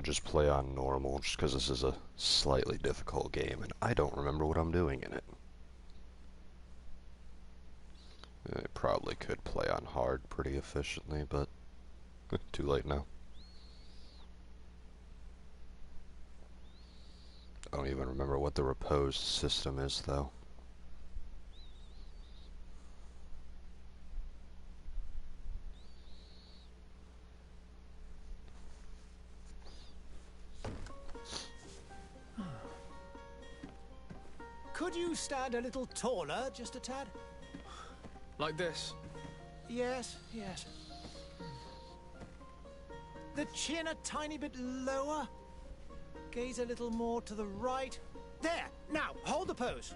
just play on normal, just because this is a slightly difficult game, and I don't remember what I'm doing in it. I probably could play on hard pretty efficiently, but too late now. I don't even remember what the reposed system is, though. Could you stand a little taller, just a tad? Like this? Yes, yes. The chin a tiny bit lower. Gaze a little more to the right. There! Now, hold the pose.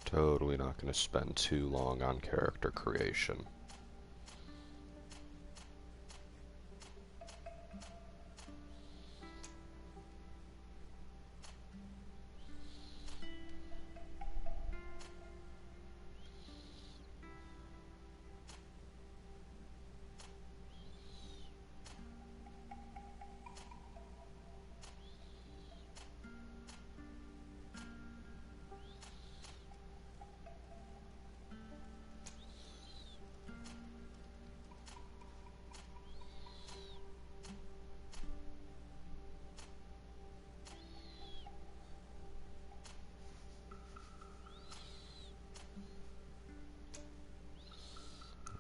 Totally not going to spend too long on character creation.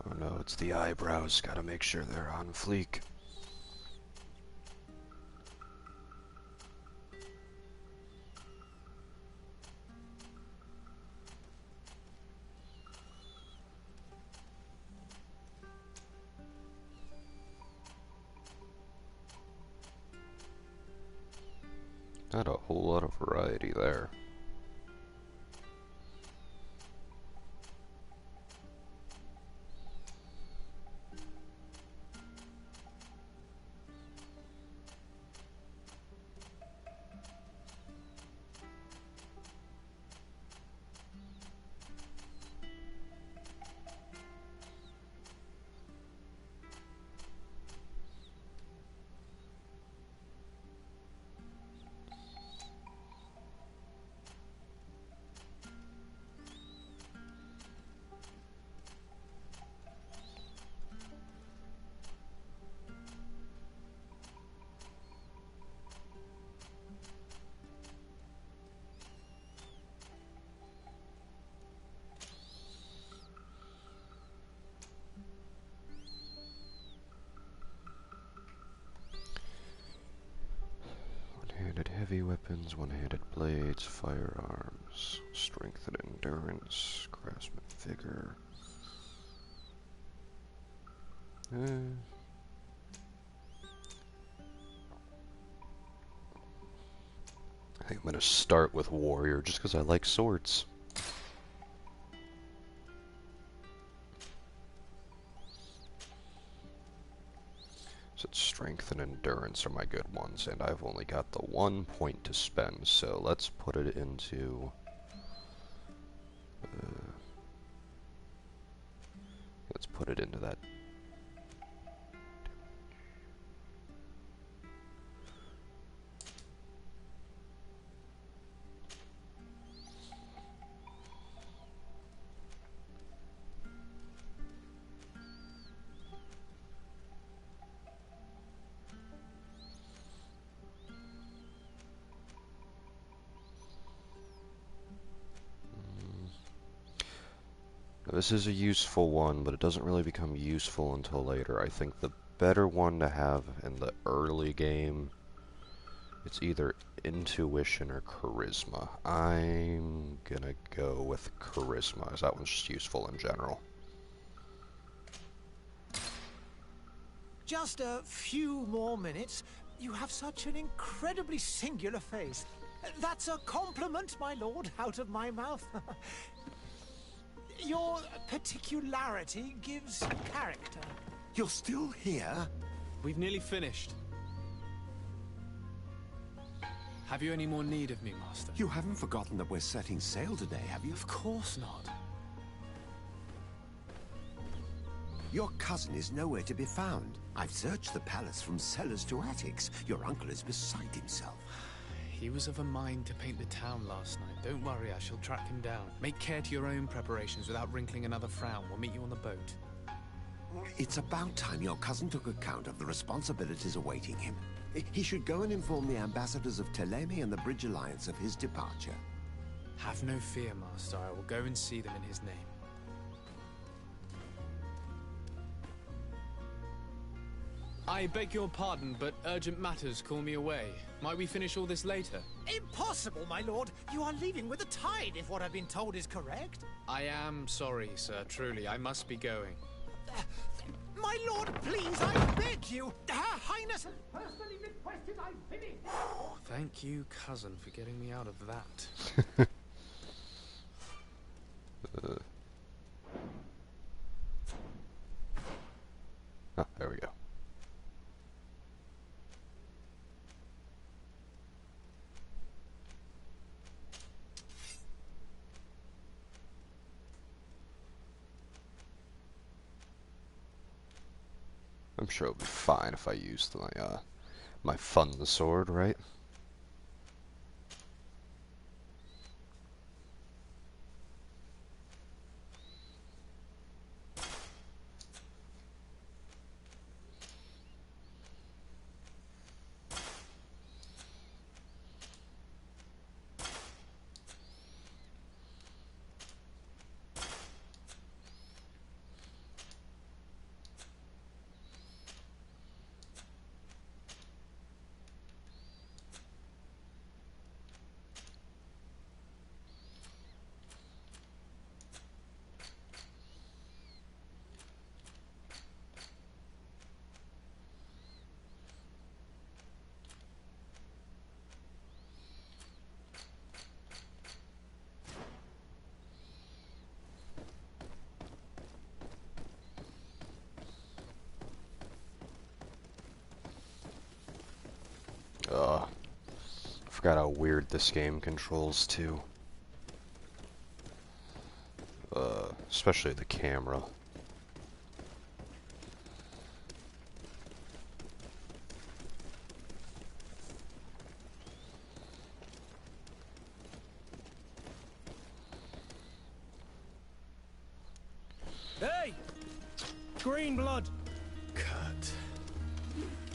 Oh no, it's the eyebrows. Gotta make sure they're on fleek. Not a whole lot of variety there. One-handed heavy weapons, one-handed blades, firearms, strength and endurance, craftsman vigor. I think I'm gonna start with warrior just because I like swords. So strength and endurance are my good ones, and I've only got the 1 point to spend, so let's put it into... let's put it into that. This is a useful one, but it doesn't really become useful until later. I think the better one to have in the early game, it's either intuition or charisma. I'm gonna go with charisma, as that one's just useful in general. Just a few more minutes. You have such an incredibly singular face. That's a compliment, my lord, out of my mouth. Your particularity gives character. You're still here? We've nearly finished. Have you any more need of me, Master? You haven't forgotten that we're setting sail today, have you? Of course not. Your cousin is nowhere to be found. I've searched the palace from cellars to attics. Your uncle is beside himself. He was of a mind to paint the town last night. Don't worry, I shall track him down. Make care to your own preparations without wrinkling another frown. We'll meet you on the boat. It's about time your cousin took account of the responsibilities awaiting him. He should go and inform the ambassadors of Teleme and the Bridge Alliance of his departure. Have no fear, Master. I will go and see them in his name. I beg your pardon, but urgent matters call me away. Might we finish all this later? Impossible, my lord. You are leaving with the tide, if what I've been told is correct. I am sorry, sir. Truly, I must be going. My lord, please, I beg you. Her Highness has personally requested I finish. Thank you, cousin, for getting me out of that. Oh, there we go. I'm sure it'll be fine if I use my fun sword, right? Forgot how weird this game controls too. Especially the camera. Hey! Green blood! Kurt.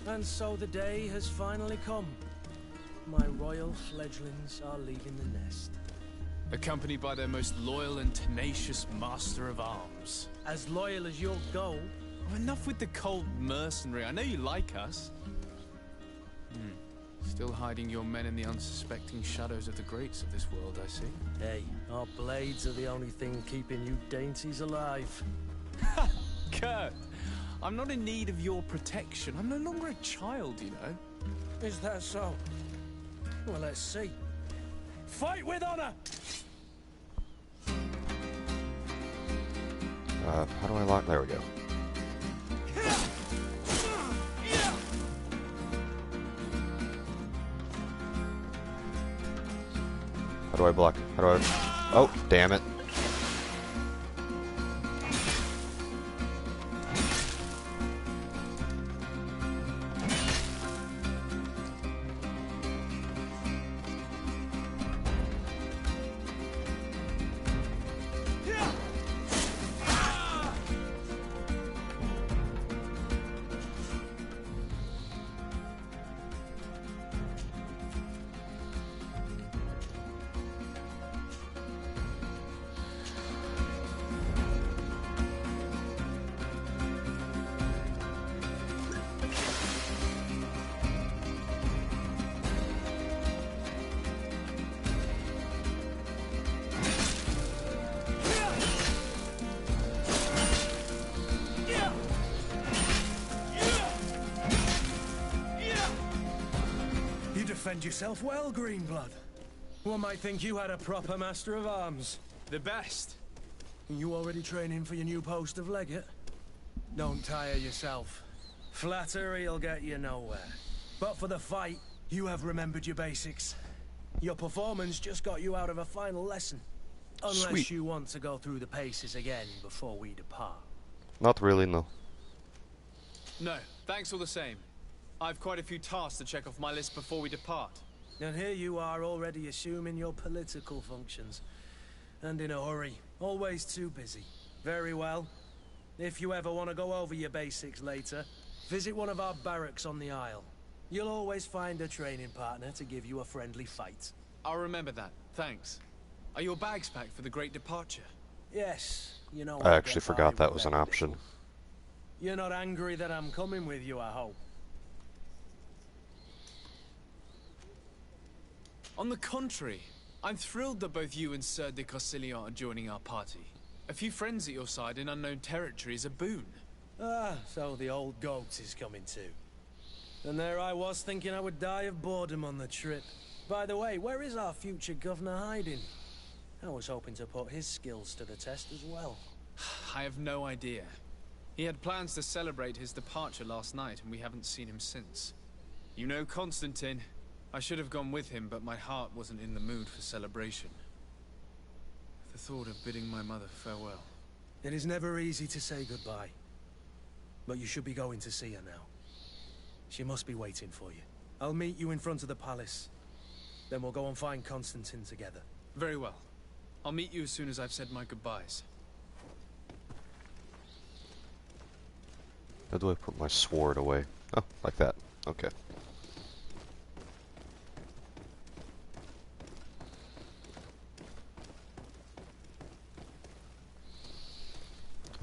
And so the day has finally come. My royal fledglings are leaving the nest. Accompanied by their most loyal and tenacious master of arms. As loyal as your gold. Oh, enough with the cold mercenary. I know you like us. Still hiding your men in the unsuspecting shadows of the greats of this world, I see. Hey, our blades are the only thing keeping you dainties alive. Kurt, I'm not in need of your protection. I'm no longer a child, you know. Is that so? Well, let's see. Fight with honor! How do I lock? There we go. How do I block? How do I... Oh, damn it. defend yourself well, Greenblood. One might think you had a proper master of arms. The best. You already training for your new post of legate? Don't tire yourself. Flattery'll get you nowhere. But for the fight, you have remembered your basics. Your performance just got you out of a final lesson. Unless Sweet. you want to go through the paces again before we depart. Not really, no. No, thanks all the same. I've quite a few tasks to check off my list before we depart. And here you are already assuming your political functions. And in a hurry. Always too busy. Very well. If you ever want to go over your basics later, visit one of our barracks on the Isle. You'll always find a training partner to give you a friendly fight. I'll remember that, thanks. Are your bags packed for the great departure? Yes, you know. I actually forgot that was an option. You're not angry that I'm coming with you, I hope. On the contrary, I'm thrilled that both you and Sir de Cossilion are joining our party. A few friends at your side in unknown territory is a boon. Ah, so the old goat is coming too. And there I was thinking I would die of boredom on the trip. By the way, where is our future governor hiding? I was hoping to put his skills to the test as well. I have no idea. He had plans to celebrate his departure last night, and we haven't seen him since. You know Constantine. I should have gone with him, but my heart wasn't in the mood for celebration. The thought of bidding my mother farewell. It is never easy to say goodbye. But you should be going to see her now. She must be waiting for you. I'll meet you in front of the palace. Then we'll go and find Constantine together. Very well. I'll meet you as soon as I've said my goodbyes. How do I put my sword away? Oh, like that. Okay.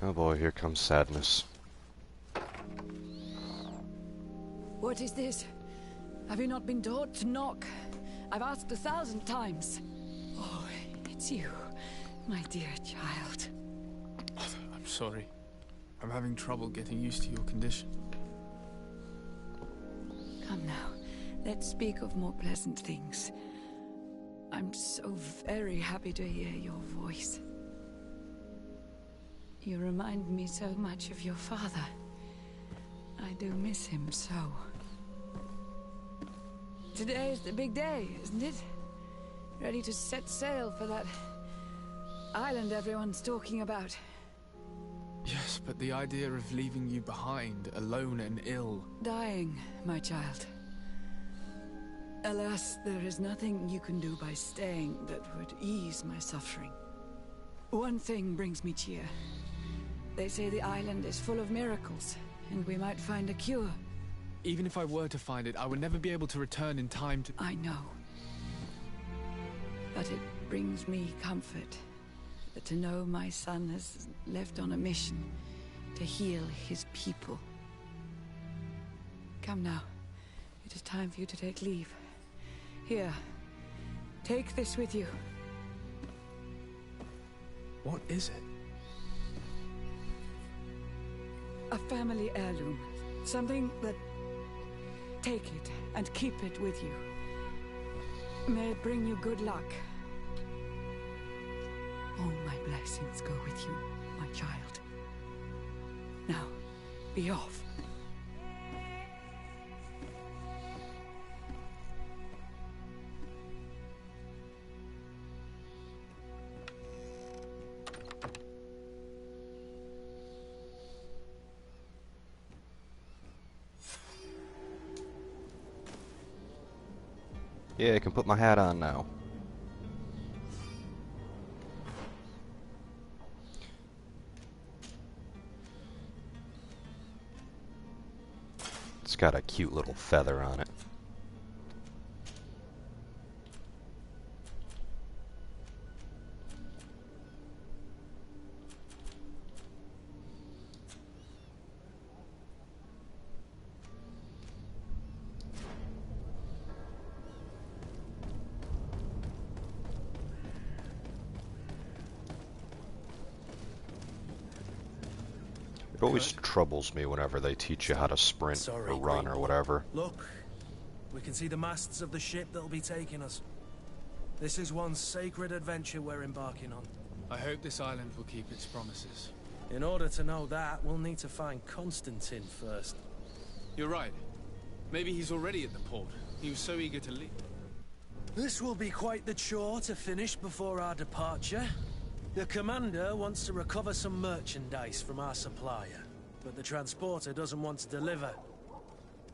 Oh boy, here comes sadness. What is this? Have you not been taught to knock? I've asked 1,000 times. Oh, it's you, my dear child. I'm sorry. I'm having trouble getting used to your condition. Come now, let's speak of more pleasant things. I'm so very happy to hear your voice. You remind me so much of your father. I do miss him so. Today is the big day, isn't it? Ready to set sail for that island everyone's talking about. Yes, but the idea of leaving you behind, alone and ill... Dying, my child. Alas, there is nothing you can do by staying that would ease my suffering. One thing brings me cheer. They say the island is full of miracles, and we might find a cure. Even if I were to find it, I would never be able to return in time to... I know. But it brings me comfort to know my son has left on a mission to heal his people. Come now. It is time for you to take leave. Here. Take this with you. What is it? A family heirloom. Something that... Take it and keep it with you. May it bring you good luck. All my blessings go with you, my child. Now, be off. Yeah, I can put my hat on now. It's got a cute little feather on it. It always troubles me whenever they teach you how to sprint or run or whatever. Look, We can see the masts of the ship that'll be taking us. This is one sacred adventure we're embarking on. I hope this island will keep its promises. In order to know that, we'll need to find Constantine first. You're right. Maybe he's already at the port. He was so eager to leave. This will be quite the chore to finish before our departure. The commander wants to recover some merchandise from our supplier, but the transporter doesn't want to deliver.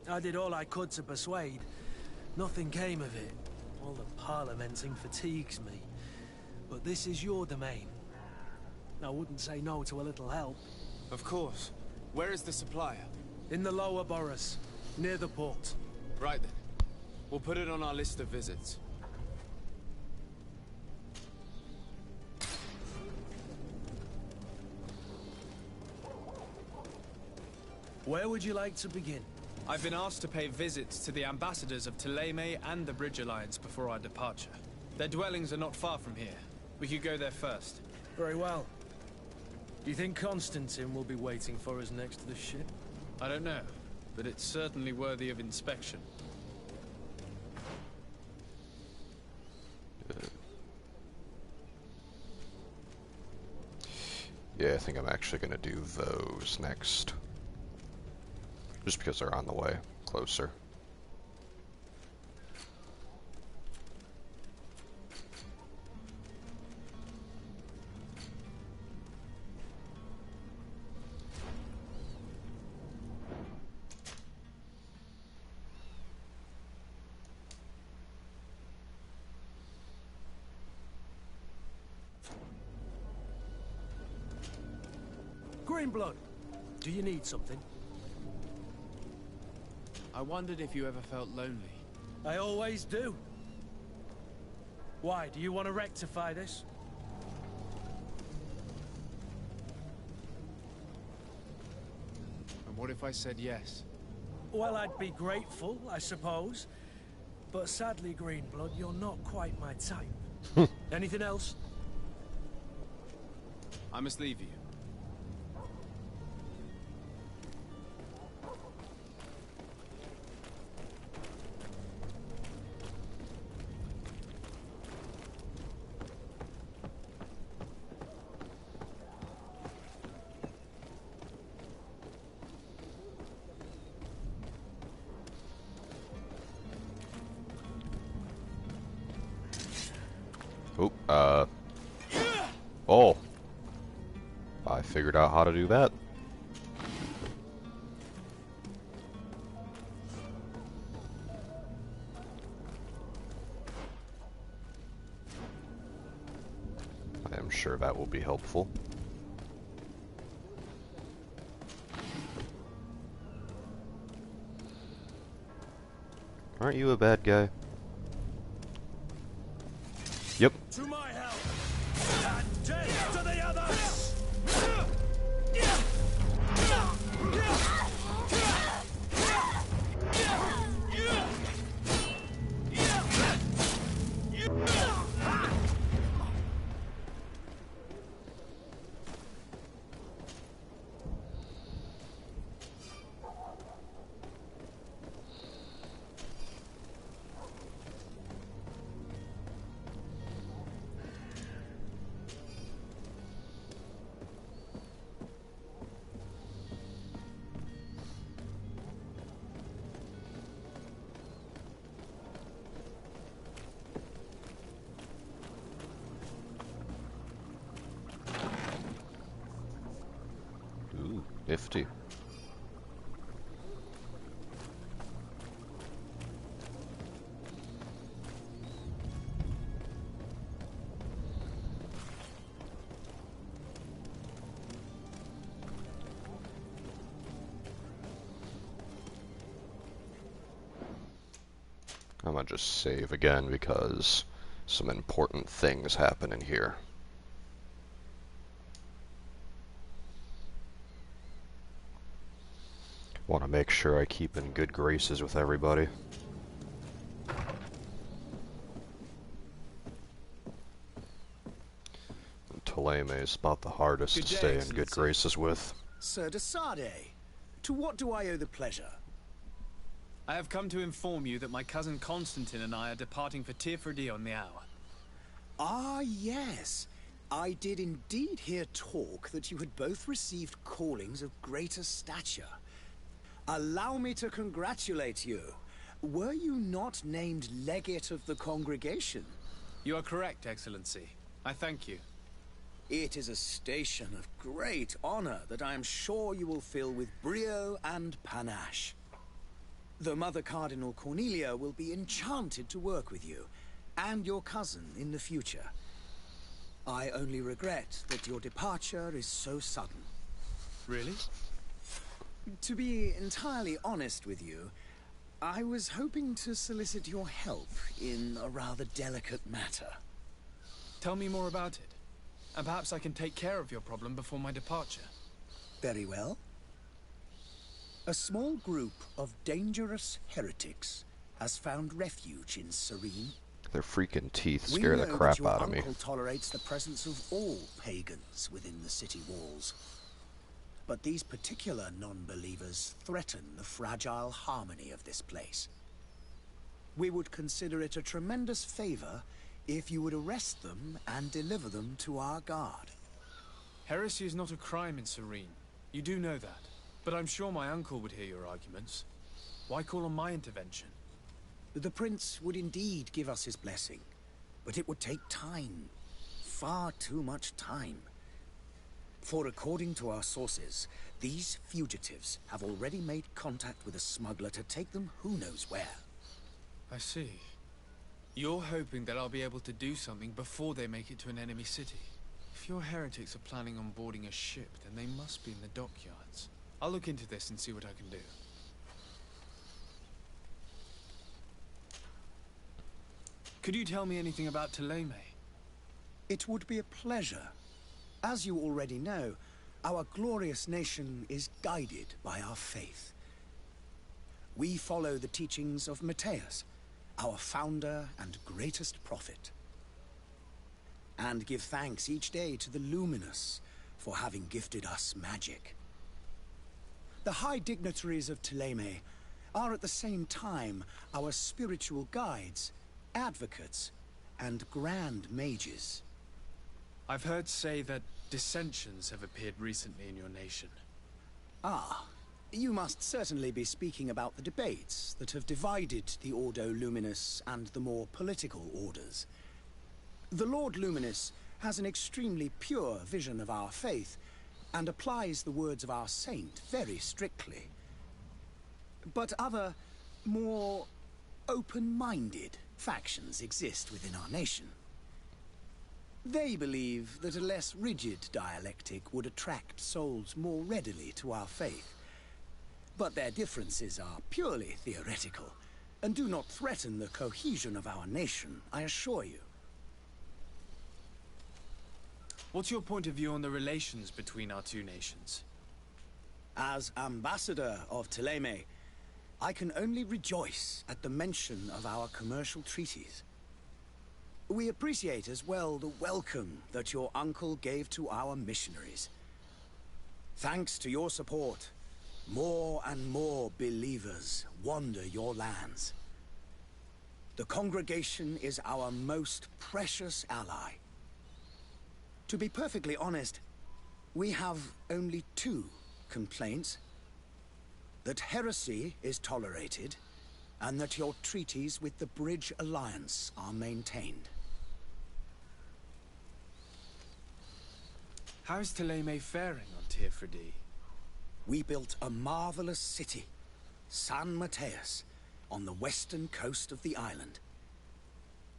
I did all I could to persuade. Nothing came of it. All the parliamenting fatigues me. But this is your domain. I wouldn't say no to a little help. Of course. Where is the supplier? In the lower boroughs, near the port. Right then. We'll put it on our list of visits. Where would you like to begin? I've been asked to pay visits to the ambassadors of Thélème and the Bridge Alliance before our departure. Their dwellings are not far from here. We could go there first. Very well. Do you think Constantine will be waiting for us next to the ship? I don't know, but it's certainly worthy of inspection. Yeah, I think I'm actually gonna do those next. Just because they're on the way closer. Greenblood, do you need something? I wondered if you ever felt lonely. I always do. Why, do you want to rectify this? And what if I said yes? Well, I'd be grateful, I suppose. But sadly, Greenblood, you're not quite my type. Anything else? I must leave you. Oh. I figured out how to do that. I am sure that will be helpful. Aren't you a bad guy? Yep. To my help! And death to the others! Ooh, nifty. I'm gonna just save again because some important things happen in here. Want to make sure I keep in good graces with everybody. Thélème is about the hardest to stay in good graces with. Sir de Sade, to what do I owe the pleasure? I have come to inform you that my cousin Constantine and I are departing for Tirfredi on the hour. Ah, yes. I did indeed hear talk that you had both received callings of greater stature. Allow me to congratulate you. Were you not named legate of the congregation? You are correct, Excellency. I thank you. It is a station of great honor that I am sure you will fill with brio and panache. The Mother Cardinal Cornelia will be enchanted to work with you, and your cousin in the future. I only regret that your departure is so sudden. Really? To be entirely honest with you, I was hoping to solicit your help in a rather delicate matter. Tell me more about it, and perhaps I can take care of your problem before my departure. Very well. A small group of dangerous heretics has found refuge in Serene. Their freaking teeth We scare know the that crap your out of me. uncle tolerates the presence of all pagans within the city walls. But these particular non-believers threaten the fragile harmony of this place. We would consider it a tremendous favor if you would arrest them and deliver them to our guard. Heresy is not a crime in Serene. You do know that. But I'm sure my uncle would hear your arguments. Why call on my intervention? The prince would indeed give us his blessing, but it would take time. Far too much time. For according to our sources, these fugitives have already made contact with a smuggler to take them who knows where. I see. You're hoping that I'll be able to do something before they make it to an enemy city. If your heretics are planning on boarding a ship, then they must be in the dockyards. I'll look into this and see what I can do. Could you tell me anything about Thélème? It would be a pleasure. As you already know, our glorious nation is guided by our faith. We follow the teachings of Matthias, our founder and greatest prophet, and give thanks each day to the Luminous for having gifted us magic. The high dignitaries of Thélème are at the same time our spiritual guides, advocates, and grand mages. I've heard say that dissensions have appeared recently in your nation. Ah, you must certainly be speaking about the debates that have divided the Ordo Luminous and the more political orders. The Lord Luminous has an extremely pure vision of our faith, and applies the words of our saint very strictly. But other, more open-minded factions exist within our nation. They believe that a less rigid dialectic would attract souls more readily to our faith. But their differences are purely theoretical, and do not threaten the cohesion of our nation, I assure you. What's your point of view on the relations between our two nations? As ambassador of Thélème, I can only rejoice at the mention of our commercial treaties. We appreciate as well the welcome that your uncle gave to our missionaries. Thanks to your support, more and more believers wander your lands. The congregation is our most precious ally. To be perfectly honest, we have only two complaints. That heresy is tolerated, and that your treaties with the Bridge Alliance are maintained. How is Thélème faring on Tirfredi? We built a marvelous city, San Matthias, on the western coast of the island.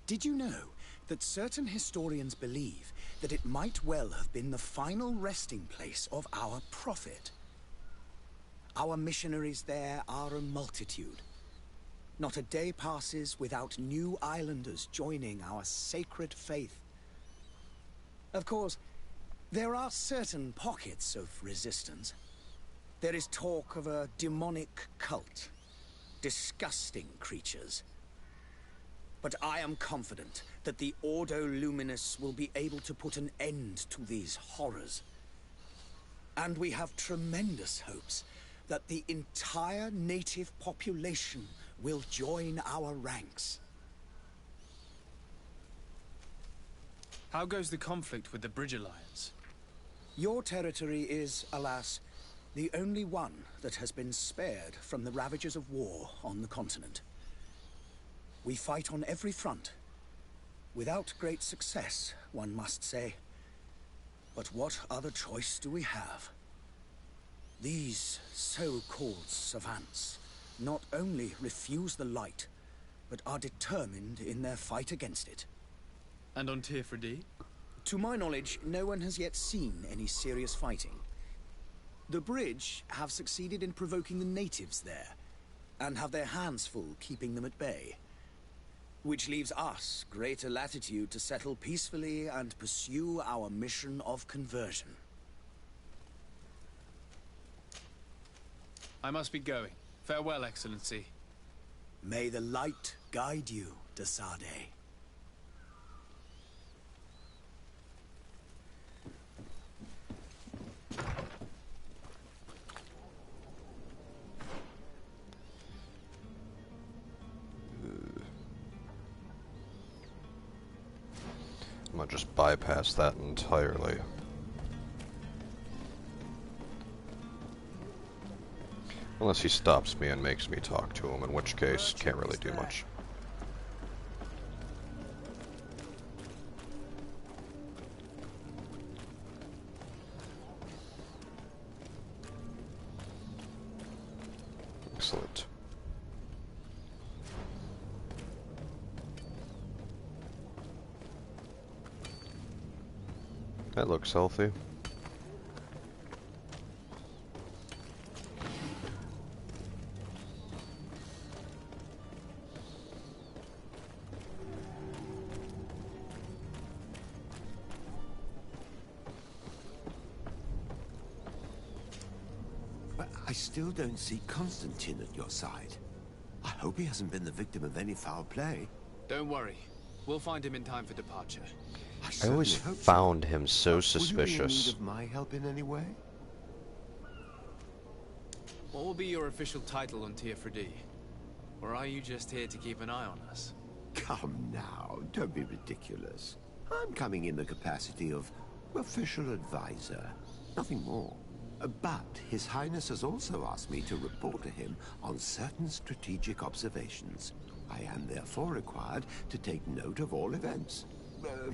Did you know that certain historians believe that it might well have been the final resting place of our prophet? Our missionaries there are a multitude. Not a day passes without new islanders joining our sacred faith. Of course, there are certain pockets of resistance. There is talk of a demonic cult. Disgusting creatures. But I am confident that the Ordo Luminous will be able to put an end to these horrors. And we have tremendous hopes that the entire native population will join our ranks. How goes the conflict with the Bridge Alliance? Your territory is, alas, the only one that has been spared from the ravages of war on the continent. We fight on every front. Without great success, one must say. But what other choice do we have? These so-called savants not only refuse the light, but are determined in their fight against it. And on Tirfredi? To my knowledge, no one has yet seen any serious fighting. The Bridge have succeeded in provoking the natives there, and have their hands full keeping them at bay. Which leaves us greater latitude to settle peacefully and pursue our mission of conversion. I must be going. Farewell, Excellency. May the light guide you, de Sade. I'm gonna just bypass that entirely. Unless he stops me and makes me talk to him, in which case, can't really do much. Excellent. That looks healthy. But I still don't see Constantine at your side. I hope he hasn't been the victim of any foul play. Don't worry. We'll find him in time for departure. I always found him so suspicious. Will you be in need of my help in any way? What will be your official title on Tirfredi? Or are you just here to keep an eye on us? Come now, don't be ridiculous. I'm coming in the capacity of official advisor, nothing more. But His Highness has also asked me to report to him on certain strategic observations. I am therefore required to take note of all events,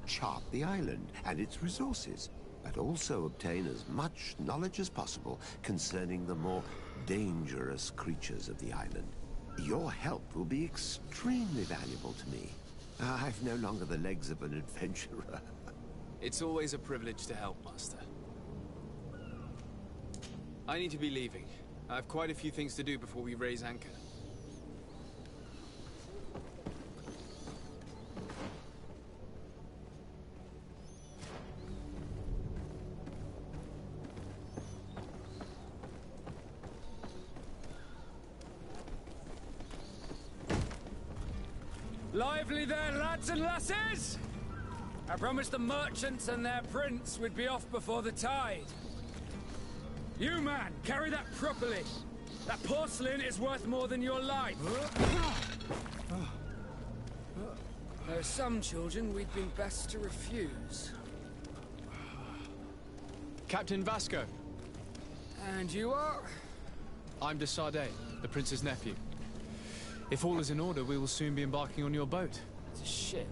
chart the island and its resources, but also obtain as much knowledge as possible concerning the more dangerous creatures of the island. Your help will be extremely valuable to me. I've no longer the legs of an adventurer. It's always a privilege to help, Master. I need to be leaving. I have quite a few things to do before we raise anchor. Lively there, lads and lasses! I promised the merchants and their prince we'd be off before the tide. You, man, carry that properly. That porcelain is worth more than your life. There are some children we'd been best to refuse. Captain Vasco. And you are? I'm de Sade, the prince's nephew. If all is in order, we will soon be embarking on your boat. It's a ship,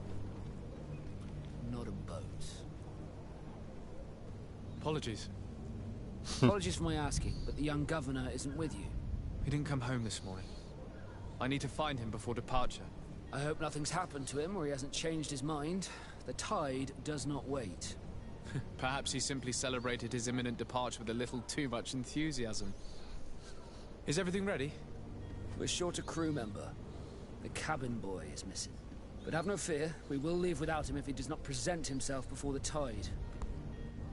not a boat. Apologies. Apologies for my asking, but the young governor isn't with you. He didn't come home this morning. I need to find him before departure. I hope nothing's happened to him or he hasn't changed his mind. The tide does not wait. Perhaps he simply celebrated his imminent departure with a little too much enthusiasm. Is everything ready? We're short a crew member. The cabin boy is missing. But have no fear, we will leave without him if he does not present himself before the tide.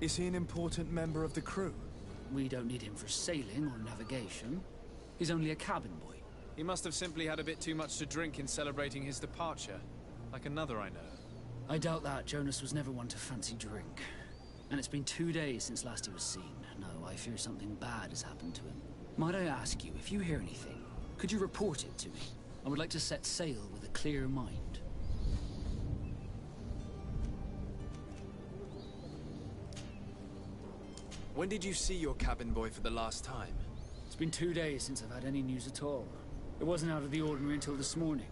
Is he an important member of the crew? We don't need him for sailing or navigation. He's only a cabin boy. He must have simply had a bit too much to drink in celebrating his departure. Like another I know. I doubt that. Jonas was never one to fancy drink. And it's been 2 days since last he was seen. No, I fear something bad has happened to him. Might I ask you, if you hear anything, could you report it to me? I would like to set sail with a clear mind. When did you see your cabin boy for the last time? It's been 2 days since I've had any news at all. It wasn't out of the ordinary until this morning.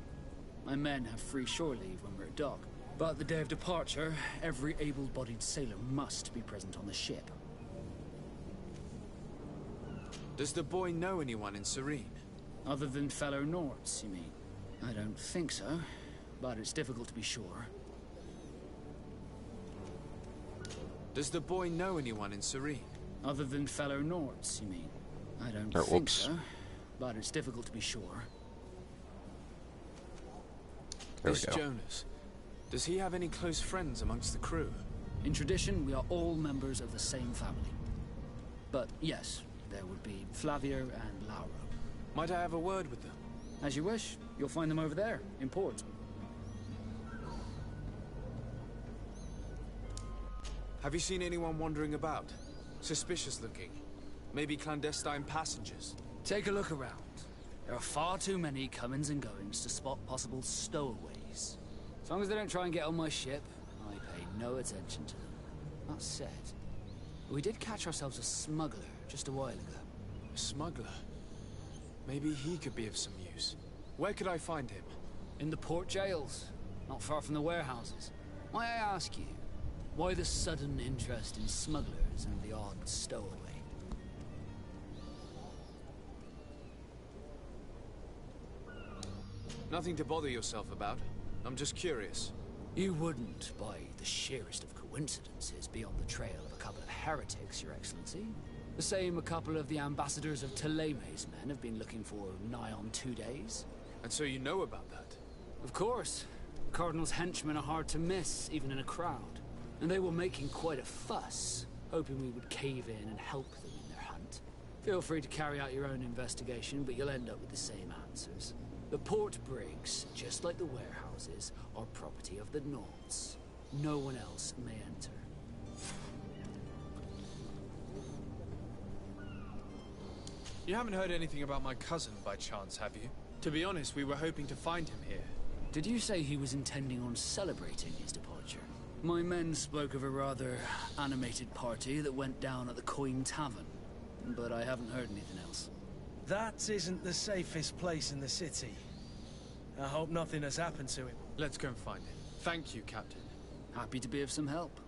My men have free shore leave when we're at dock. But the day of departure, every able-bodied sailor must be present on the ship. Does the boy know anyone in Serene? Other than fellow Nords, you mean? I don't think so, but it's difficult to be sure. Does the boy know anyone in Serene? Other than fellow Nords, you mean? I don't think whoops. so, but it's difficult to be sure. There This we go. Jonas, does he have any close friends amongst the crew? In tradition, we are all members of the same family. But yes, there would be Flavio and Laura. Might I have a word with them? As you wish, you'll find them over there, in port. Have you seen anyone wandering about? Suspicious looking? Maybe clandestine passengers? Take a look around. There are far too many comings and goings to spot possible stowaways. As long as they don't try and get on my ship, I pay no attention to them. That said, we did catch ourselves a smuggler just a while ago. A smuggler? Maybe he could be of some use. Where could I find him? In the port jails, not far from the warehouses. May I ask you, why the sudden interest in smugglers and the odd stowaway? Nothing to bother yourself about. I'm just curious. You wouldn't, by the sheerest of coincidences, be on the trail of a couple of heretics, Your Excellency. The same a couple of the ambassadors of Ptolemy's men have been looking for nigh on 2 days. And so you know about that? Of course. The Cardinal's henchmen are hard to miss, even in a crowd. And they were making quite a fuss, hoping we would cave in and help them in their hunt. Feel free to carry out your own investigation, but you'll end up with the same answers. The port brigs, just like the warehouses, are property of the Nords. No one else may enter. You haven't heard anything about my cousin by chance, have you? To be honest, we were hoping to find him here. Did you say he was intending on celebrating his departure? My men spoke of a rather animated party that went down at the Coin Tavern, but I haven't heard anything else. That isn't the safest place in the city. I hope nothing has happened to him. Let's go and find him. Thank you, Captain. Happy to be of some help.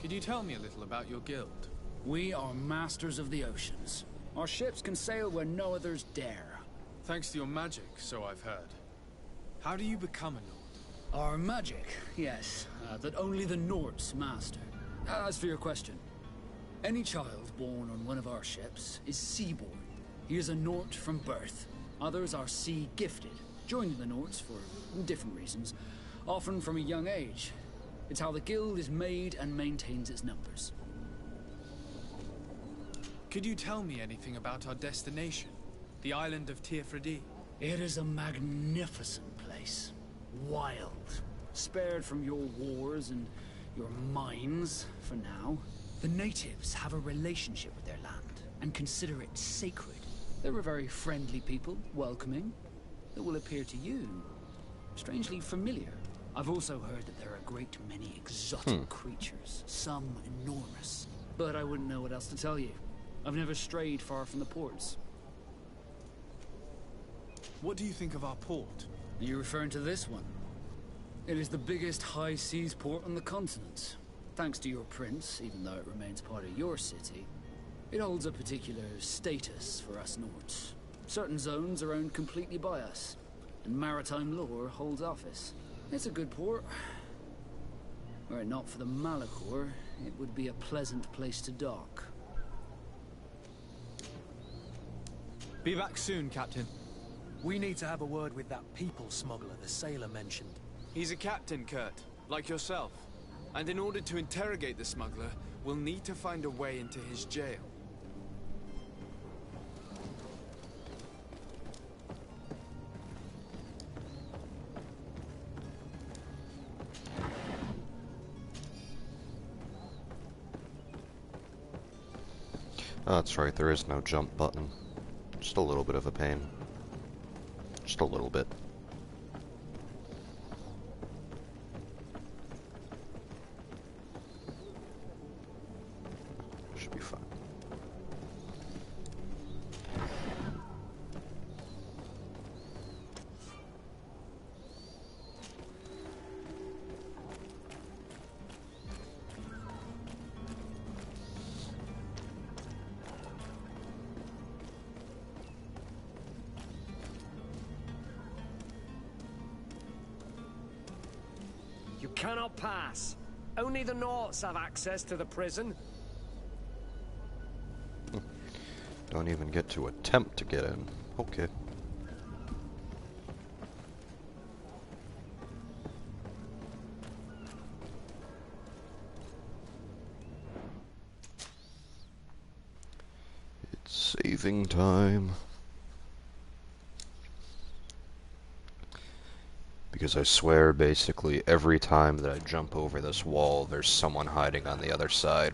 Could you tell me a little about your guild? We are masters of the oceans. Our ships can sail where no others dare. Thanks to your magic, so I've heard. How do you become a Nord? Our magic, yes, that only the Nords master. As for your question, any child born on one of our ships is seaborn. He is a Nord from birth. Others are sea-gifted, joining the Nords for different reasons, often from a young age. It's how the guild is made and maintains its numbers. Could you tell me anything about our destination? The island of Teofredi? It is a magnificent place. Wild. Spared from your wars and your mines, for now. The natives have a relationship with their land, and consider it sacred. They're a very friendly people, welcoming. That will appear to you strangely familiar. I've also heard that there are a great many exotic creatures, some enormous. But I wouldn't know what else to tell you. I've never strayed far from the ports. What do you think of our port? Are you referring to this one? It is the biggest high seas port on the continent. Thanks to your prince, even though it remains part of your city, it holds a particular status for us Nords. Certain zones are owned completely by us, and maritime law holds office. It's a good port. Were it not for the Malachor, it would be a pleasant place to dock. Be back soon, Captain. We need to have a word with that people smuggler the sailor mentioned. He's a captain, Kurt, like yourself. And in order to interrogate the smuggler, we'll need to find a way into his jail. Oh, that's right, there is no jump button. Just a little bit of a pain. Just a little bit. Should be fine. You cannot pass. Only the Norts have access to the prison. Don't even get to attempt to get in. Okay. It's saving time. Because I swear basically every time that I jump over this wall, there's someone hiding on the other side.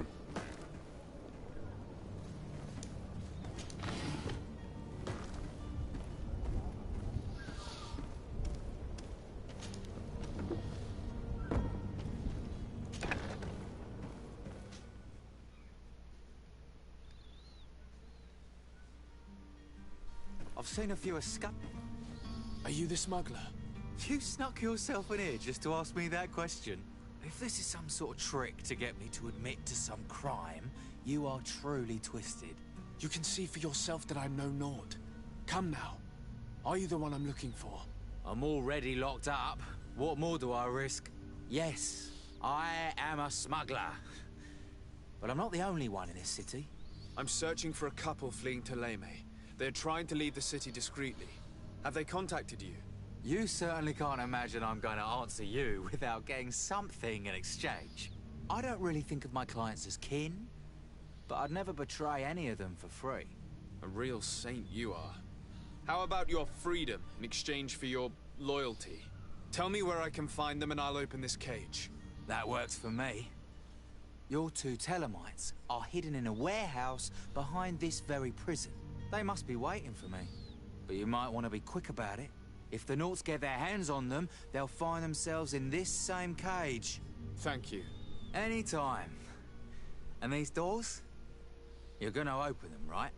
I've seen a few escape. Are you the smuggler? You snuck yourself in here just to ask me that question. If this is some sort of trick to get me to admit to some crime, you are truly twisted. You can see for yourself that I'm no Nord. Come now. Are you the one I'm looking for? I'm already locked up. What more do I risk? Yes, I am a smuggler. But I'm not the only one in this city. I'm searching for a couple fleeing to Leme. They're trying to leave the city discreetly. Have they contacted you? You certainly can't imagine I'm going to answer you without getting something in exchange. I don't really think of my clients as kin, but I'd never betray any of them for free. A real saint you are. How about your freedom in exchange for your loyalty? Tell me where I can find them and I'll open this cage. That works for me. Your two Telemites are hidden in a warehouse behind this very prison. They must be waiting for me. But you might want to be quick about it. If the Norts get their hands on them, they'll find themselves in this same cage. Thank you. Anytime. And these doors? You're gonna open them, right?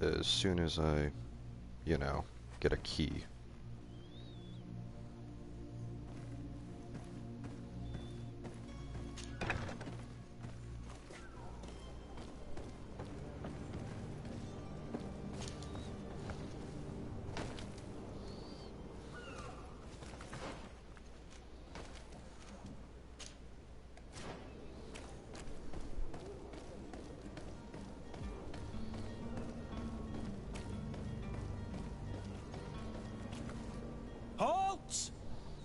As soon as I, you know, get a key. Halt!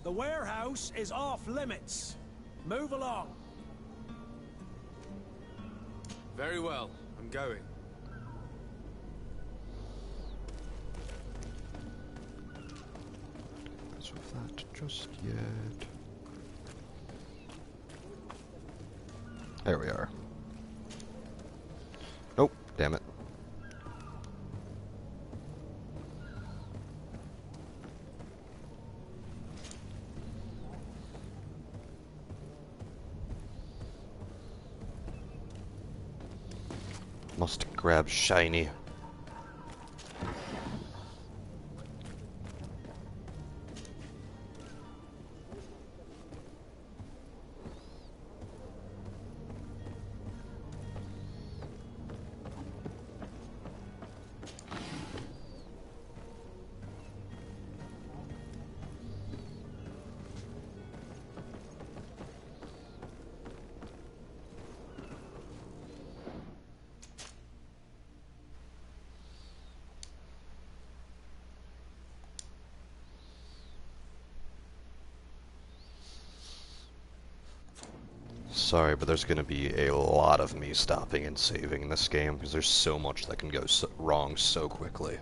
The warehouse is off limits. Move along. Very well. I'm going. As with that just yet. There we are. Nope, damn it. Must grab shiny. Sorry, but there's gonna be a lot of me stopping and saving in this game, because there's so much that can go wrong so quickly.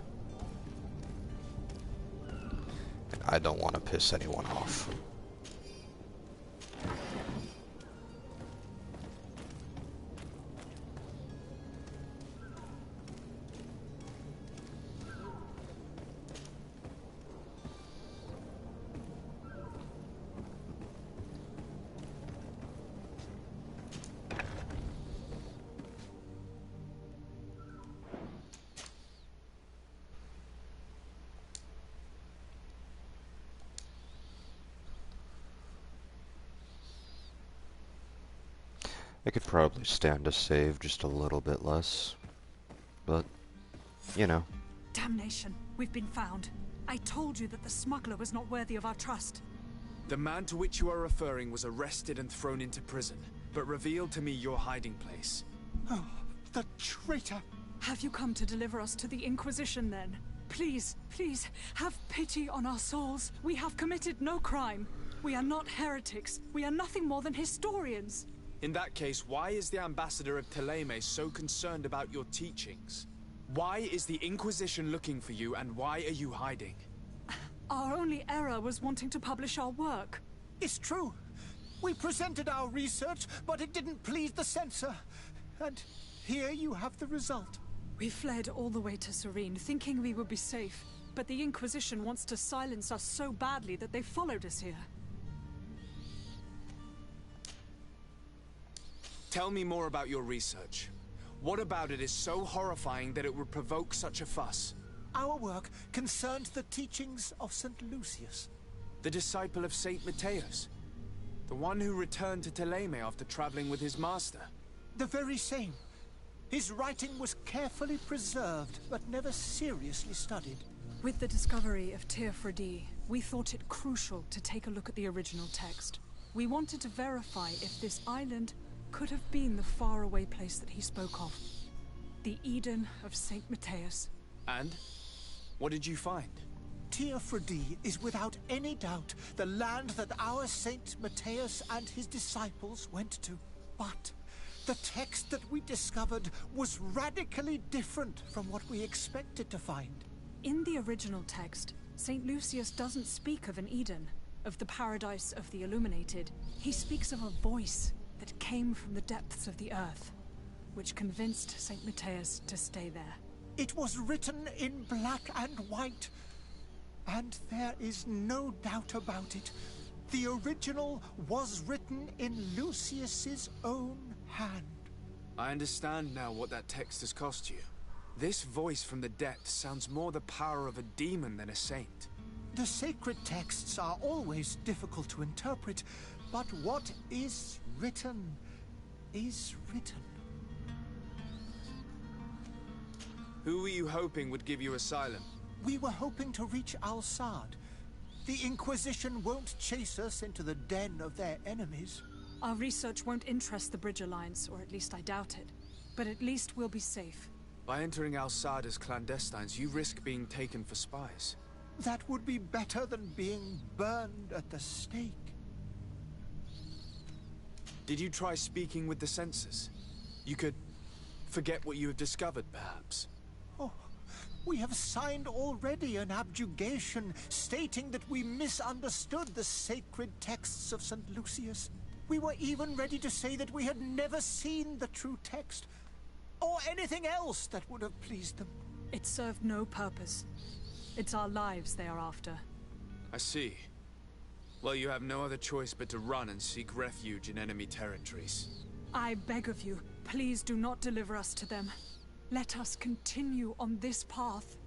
And I don't want to piss anyone off. I could probably stand to save just a little bit less, but, you know. Damnation, we've been found. I told you that the smuggler was not worthy of our trust. The man to which you are referring was arrested and thrown into prison, but revealed to me your hiding place. Oh, the traitor! Have you come to deliver us to the Inquisition, then? Please, please, have pity on our souls. We have committed no crime. We are not heretics. We are nothing more than historians. In that case, why is the ambassador of Thélème so concerned about your teachings? Why is the Inquisition looking for you, and why are you hiding? Our only error was wanting to publish our work. It's true. We presented our research, but it didn't please the censor. And here you have the result. We fled all the way to Serene, thinking we would be safe. But the Inquisition wants to silence us so badly that they followed us here. Tell me more about your research. What about it is so horrifying that it would provoke such a fuss? Our work concerned the teachings of St. Lucius. The disciple of Saint Matthias? The one who returned to Thélème after traveling with his master? The very same. His writing was carefully preserved, but never seriously studied. With the discovery of Teofredi, we thought it crucial to take a look at the original text. We wanted to verify if this island could have been the faraway place that he spoke of. The Eden of Saint Matthias. And? What did you find? Teofredi is without any doubt the land that our Saint Matthias and his disciples went to. But the text that we discovered was radically different from what we expected to find. In the original text, Saint Lucius doesn't speak of an Eden, of the paradise of the illuminated. He speaks of a voice that came from the depths of the earth, which convinced Saint Matthias to stay there. It was written in black and white, and there is no doubt about it. The original was written in Lucius's own hand. I understand now what that text has cost you. This voice from the depths sounds more the power of a demon than a saint. The sacred texts are always difficult to interpret, but what is written is written. Who were you hoping would give you asylum? We were hoping to reach Al-Sad. The Inquisition won't chase us into the den of their enemies. Our research won't interest the Bridge Alliance, or at least I doubt it. But at least we'll be safe. By entering Al-Sad as clandestines, you risk being taken for spies. That would be better than being burned at the stake. Did you try speaking with the censors? You could forget what you have discovered, perhaps. Oh, we have signed already an abjugation stating that we misunderstood the sacred texts of St. Lucius. We were even ready to say that we had never seen the true text, or anything else that would have pleased them. It served no purpose. It's our lives they are after. I see. Well, you have no other choice but to run and seek refuge in enemy territories. I beg of you, please do not deliver us to them. Let us continue on this path.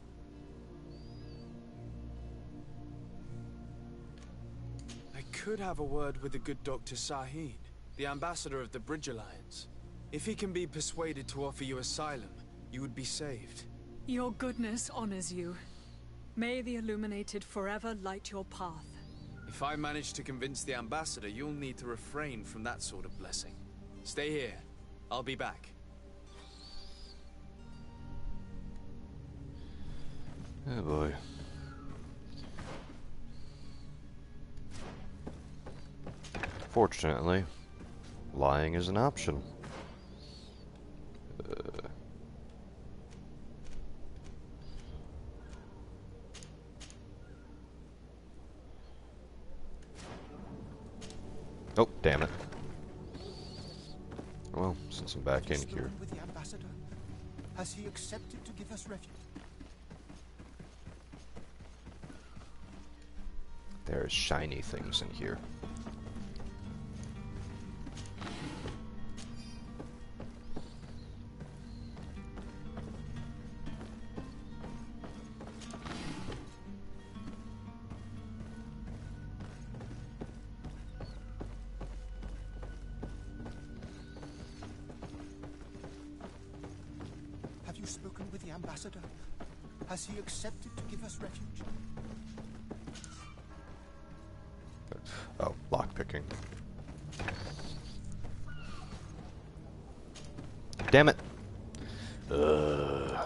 I could have a word with the good Dr. Sahin, the ambassador of the Bridge Alliance. If he can be persuaded to offer you asylum, you would be saved. Your goodness honors you. May the Illuminated forever light your path. If I manage to convince the ambassador, you'll need to refrain from that sort of blessing. Stay here. I'll be back. Oh boy. Fortunately, lying is an option. Oh, damn it. Well, since I'm back in here. With the ambassador, has he accepted to give us refuge? There's shiny things in here. you spoken with the ambassador? Has he accepted to give us refuge? Oh, lockpicking. Damn it! Ugh.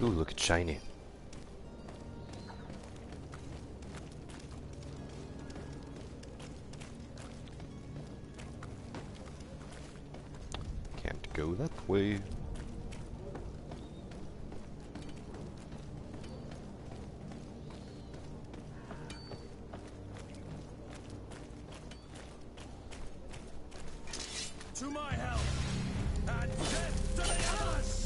Ooh, look, it's shiny. Can't go that way. To my help! And death to the others!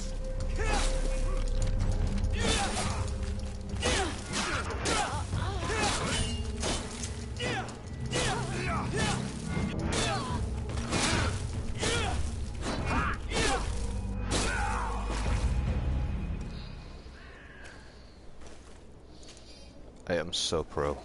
I am so pro.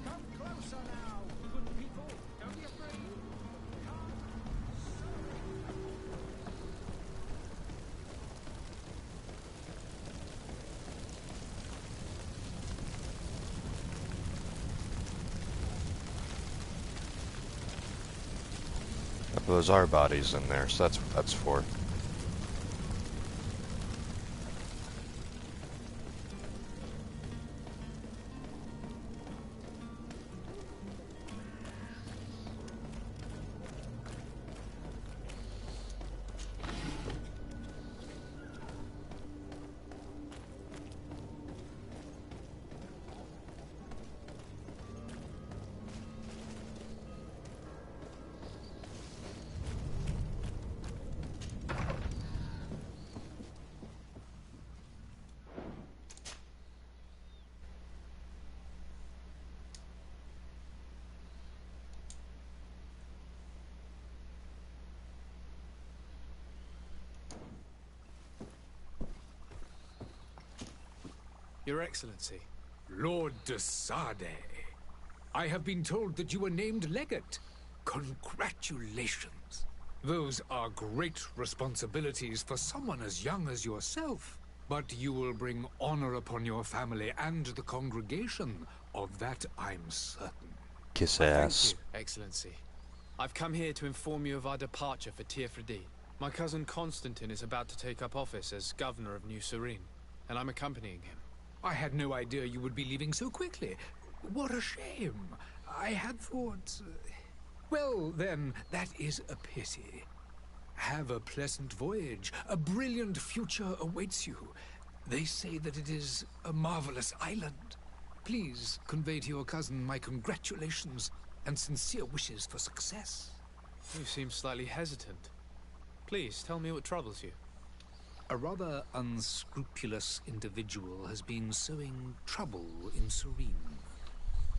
Come closer now, good people. Don't be afraid. Those are bodies in there, so that's what that's for. Your Excellency. Lord de Sade, I have been told that you were named legate. Congratulations. Those are great responsibilities for someone as young as yourself. But you will bring honor upon your family and the congregation. Of that I'm certain. Kiss Thank ass. you, Excellency. I've come here to inform you of our departure for Tirfredi. My cousin Constantine is about to take up office as governor of New Serene, and I'm accompanying him. I had no idea you would be leaving so quickly. What a shame. I had thought... Well, then, that is a pity. Have a pleasant voyage. A brilliant future awaits you. They say that it is a marvelous island. Please convey to your cousin my congratulations and sincere wishes for success. You seem slightly hesitant. Please, tell me what troubles you. A rather unscrupulous individual has been sowing trouble in Serene.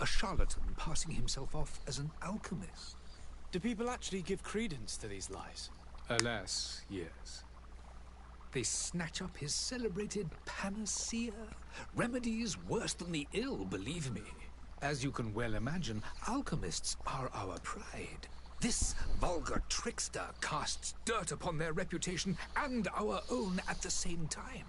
A charlatan passing himself off as an alchemist. Do people actually give credence to these lies? Alas, yes. They snatch up his celebrated panacea. Remedies worse than the ill, believe me. As you can well imagine, alchemists are our pride. This vulgar trickster casts dirt upon their reputation and our own at the same time.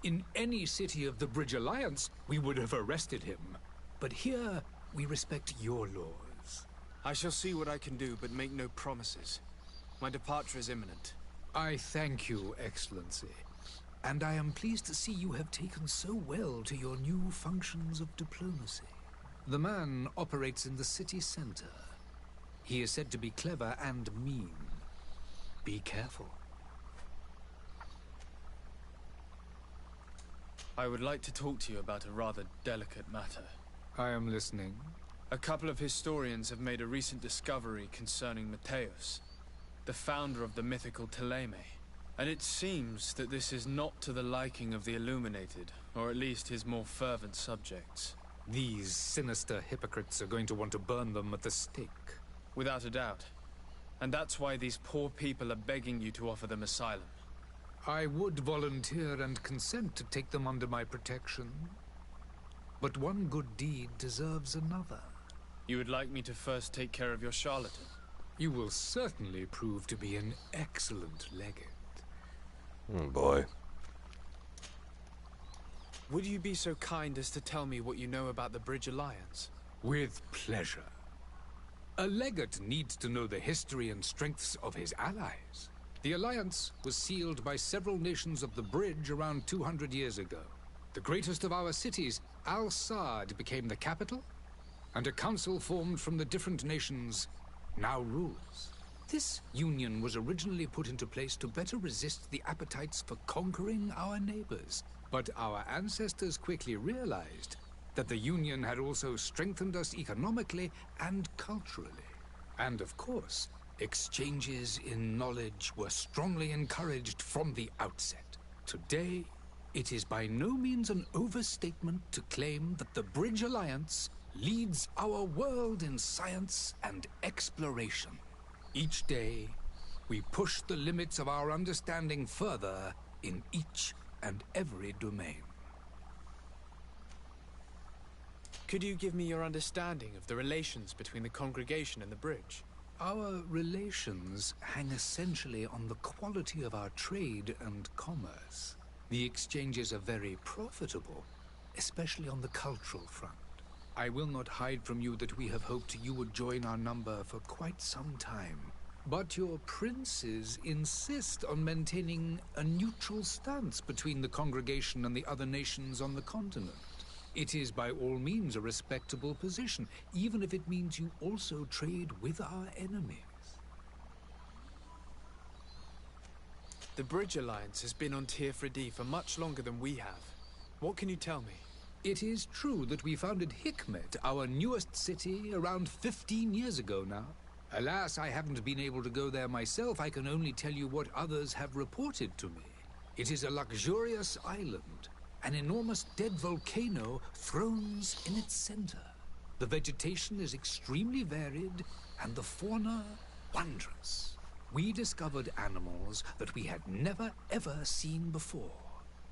In any city of the Bridge Alliance, we would have arrested him. But here, we respect your laws. I shall see what I can do, but make no promises. My departure is imminent. I thank you, Excellency. And I am pleased to see you have taken so well to your new functions of diplomacy. The man operates in the city center. He is said to be clever and mean. Be careful. I would like to talk to you about a rather delicate matter. I am listening. A couple of historians have made a recent discovery concerning Matthäus, the founder of the mythical Thélème. And it seems that this is not to the liking of the Illuminated, or at least his more fervent subjects. These sinister hypocrites are going to want to burn them at the stake. Without a doubt. And that's why these poor people are begging you to offer them asylum. I would volunteer and consent to take them under my protection. But one good deed deserves another. You would like me to first take care of your charlatan? You will certainly prove to be an excellent legate. Oh boy. Would you be so kind as to tell me what you know about the Bridge Alliance? With pleasure. A legate needs to know the history and strengths of his allies. The alliance was sealed by several nations of the Bridge around 200 years ago. The greatest of our cities, Al-Saad, became the capital, and a council formed from the different nations now rules. This union was originally put into place to better resist the appetites for conquering our neighbors. But our ancestors quickly realized that the union had also strengthened us economically and culturally. And of course, exchanges in knowledge were strongly encouraged from the outset. Today, it is by no means an overstatement to claim that the Bridge Alliance leads our world in science and exploration. Each day, we push the limits of our understanding further in each and every domain. Could you give me your understanding of the relations between the congregation and the bridge? Our relations hang essentially on the quality of our trade and commerce. The exchanges are very profitable, especially on the cultural front. I will not hide from you that we have hoped you would join our number for quite some time. But your princes insist on maintaining a neutral stance between the congregation and the other nations on the continent. It is by all means a respectable position, even if it means you also trade with our enemies. The Bridge Alliance has been on Teofredi for much longer than we have. What can you tell me? It is true that we founded Hikmet, our newest city, around 15 years ago now. Alas, I haven't been able to go there myself. I can only tell you what others have reported to me. It is a luxurious island. An enormous dead volcano thrones in its center. The vegetation is extremely varied, and the fauna wondrous. We discovered animals that we had never ever seen before.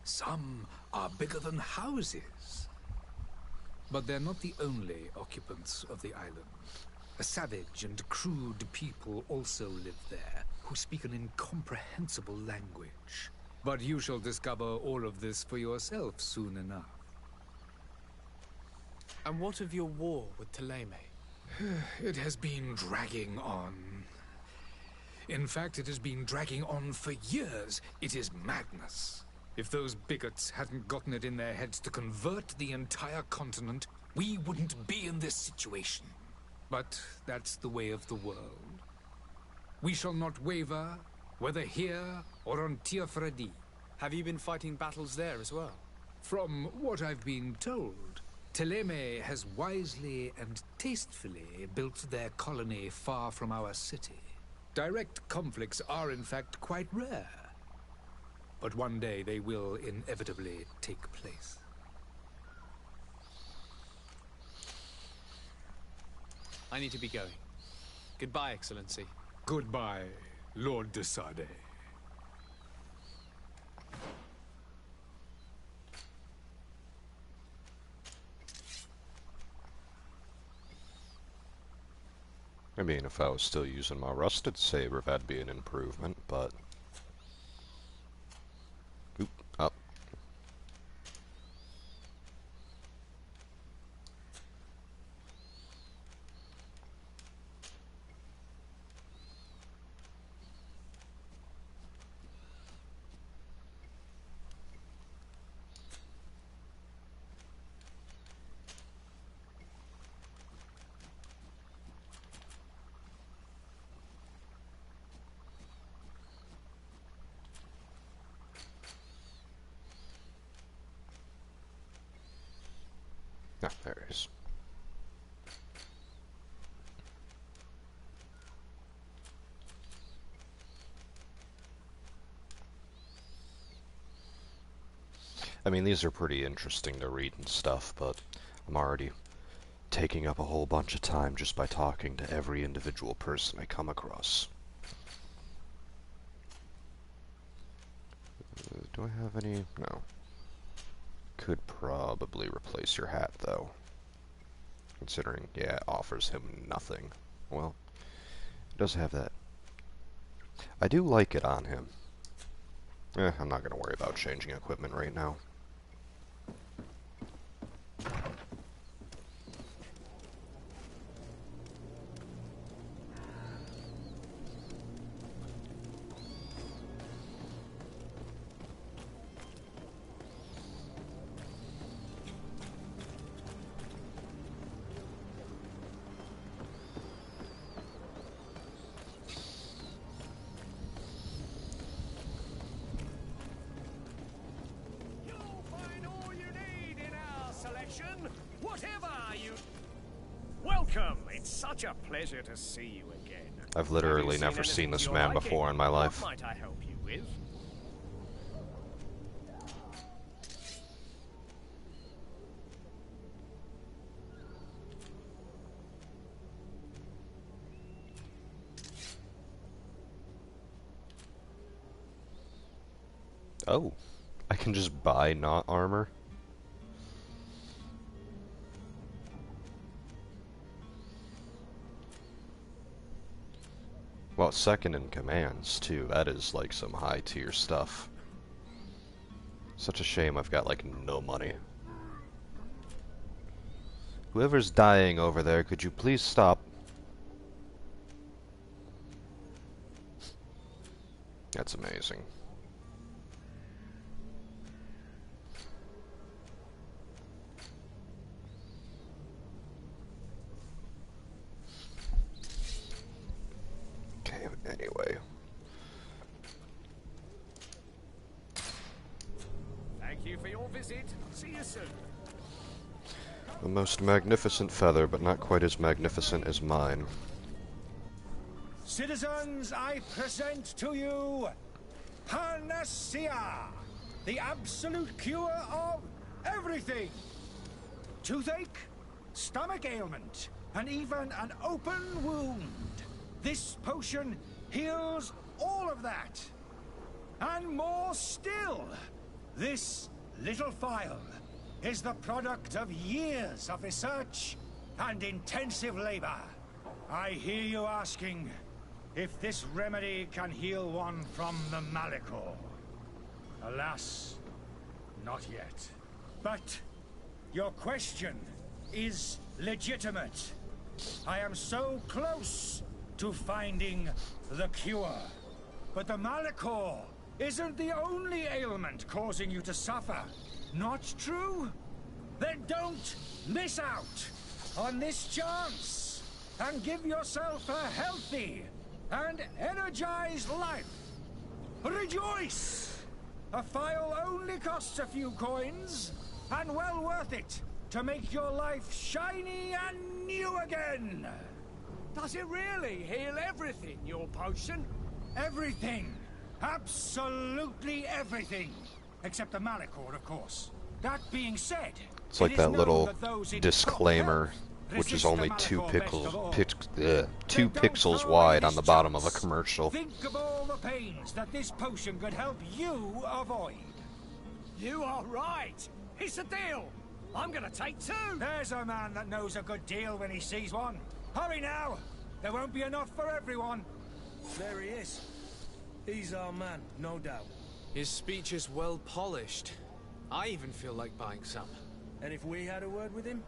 Some are bigger than houses. But they're not the only occupants of the island. A savage and crude people also live there, who speak an incomprehensible language. But you shall discover all of this for yourself soon enough. And what of your war with Thélème? It has been dragging on. In fact, it has been dragging on for years. It is madness. If those bigots hadn't gotten it in their heads to convert the entire continent, we wouldn't be in this situation. But that's the way of the world. We shall not waver, whether here or on Teofredi. Have you been fighting battles there as well? From what I've been told, Thélème has wisely and tastefully built their colony far from our city. Direct conflicts are in fact quite rare. But one day they will inevitably take place. I need to be going. Goodbye, Excellency. Goodbye, Lord de Sade. I mean, if I was still using my rusted saber, that'd be an improvement, but... Oop, up. Ah, there it is. I mean, these are pretty interesting to read and stuff, but I'm already taking up a whole bunch of time just by talking to every individual person I come across. Do I have any? No. Could probably replace your hat, though. Considering, yeah, it offers him nothing. Well, it does have that. I do like it on him. I'm not going to worry about changing equipment right now. Whatever you... Welcome! It's such a pleasure to see you again. I've literally never seen this man before in my life. What might I help you with? Oh, I can just buy not armor? Well, second in commands, too. That is, like, some high-tier stuff. Such a shame I've got, like, no money. Whoever's dying over there, could you please stop? That's amazing. Okay, anyway. Thank you for your visit. See you soon. The most magnificent feather, but not quite as magnificent as mine. Citizens, I present to you Panacea, the absolute cure of everything. Toothache, stomach ailment, and even an open wound. This potion heals all of that. And more still, this little phial is the product of years of research and intensive labor. I hear you asking if this remedy can heal one from the Malachor. Alas, not yet. But your question is legitimate. I am so close to finding the cure. But the Malachor isn't the only ailment causing you to suffer. Not true? Then don't miss out on this chance and give yourself a healthy and energized life. Rejoice! A phial only costs a few coins, and well worth it to make your life shiny and new again. Does it really heal everything, your potion? Everything. Absolutely everything. Except the Malachor, of course. That being said, it's like that little disclaimer, which is only two pixels wide on the bottom of a commercial. Think of all the pains that this potion could help you avoid. You are right. It's a deal. I'm gonna take two. There's a man that knows a good deal when he sees one. Hurry now. There won't be enough for everyone. There he is. He's our man, no doubt. His speech is well polished. I even feel like buying some. And if we had a word with him?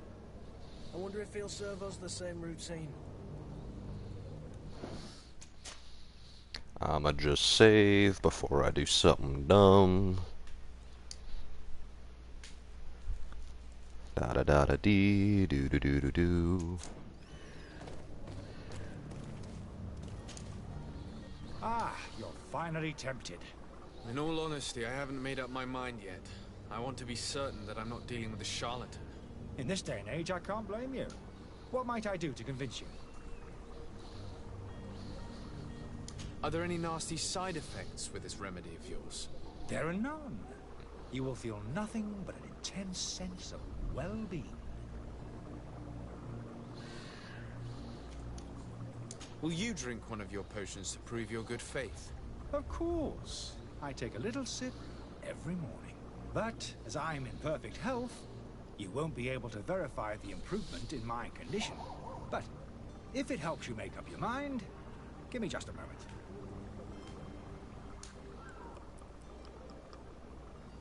I wonder if he'll serve us the same routine. I'ma just save before I do something dumb. Da da da da dee do do do do do. Ah, you're finally tempted. In all honesty, I haven't made up my mind yet. I want to be certain that I'm not dealing with a charlatan. In this day and age, I can't blame you. What might I do to convince you? Are there any nasty side effects with this remedy of yours? There are none. You will feel nothing but an intense sense of well-being. Will you drink one of your potions to prove your good faith? Of course. I take a little sip every morning. But, as I'm in perfect health, you won't be able to verify the improvement in my condition. But, if it helps you make up your mind, give me just a moment.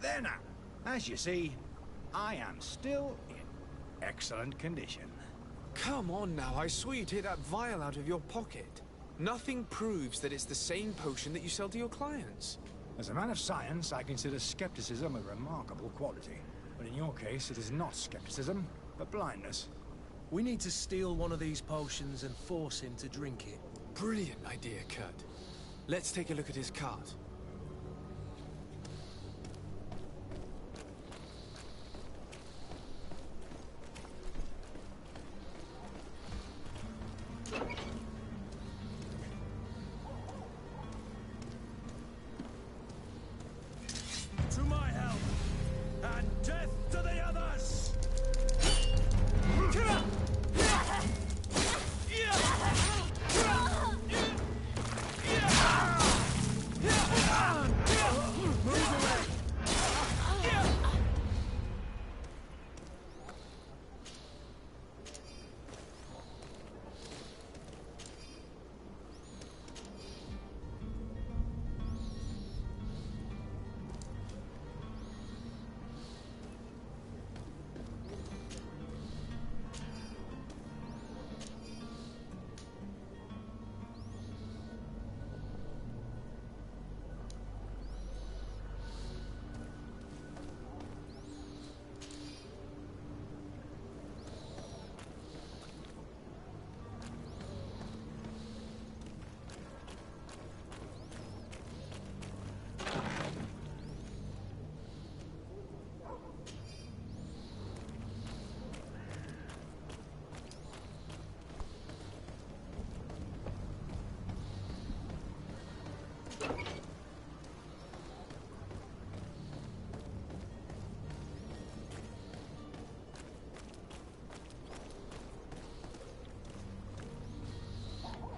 There now. As you see, I am still in excellent condition. Come on now, I swear you'd take that vial out of your pocket. Nothing proves that it's the same potion that you sell to your clients. As a man of science, I consider skepticism a remarkable quality. But in your case, it is not skepticism, but blindness. We need to steal one of these potions and force him to drink it. Brilliant idea, Kurt. Let's take a look at his cart. To my help, and death to the others!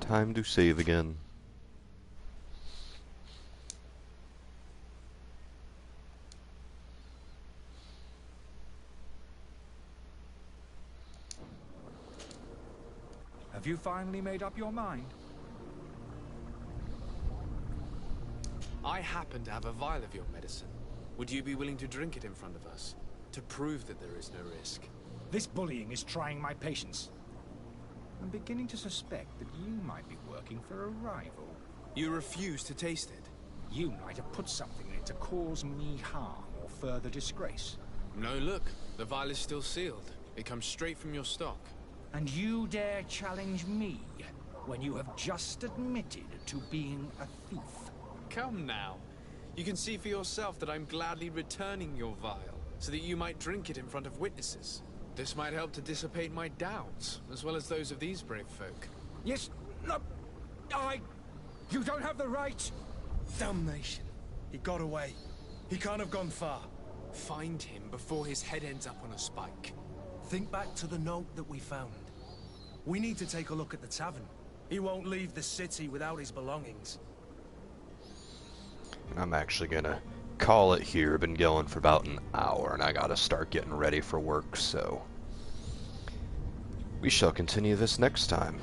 Time to save again. Have you finally made up your mind? I happen to have a vial of your medicine. Would you be willing to drink it in front of us? To prove that there is no risk? This bullying is trying my patience. I'm beginning to suspect that you might be working for a rival. You refuse to taste it? You might have put something in it to cause me harm or further disgrace. No, look. The vial is still sealed. It comes straight from your stock. And you dare challenge me when you have just admitted to being a thief? Come now. You can see for yourself that I'm gladly returning your vial, so that you might drink it in front of witnesses. This might help to dissipate my doubts, as well as those of these brave folk. Yes, no, you don't have the right. Damnation. He got away. He can't have gone far. Find him before his head ends up on a spike. Think back to the note that we found. We need to take a look at the tavern. He won't leave the city without his belongings. I'm actually gonna call it here. Been going for about an hour and I gotta start getting ready for work, so we shall continue this next time.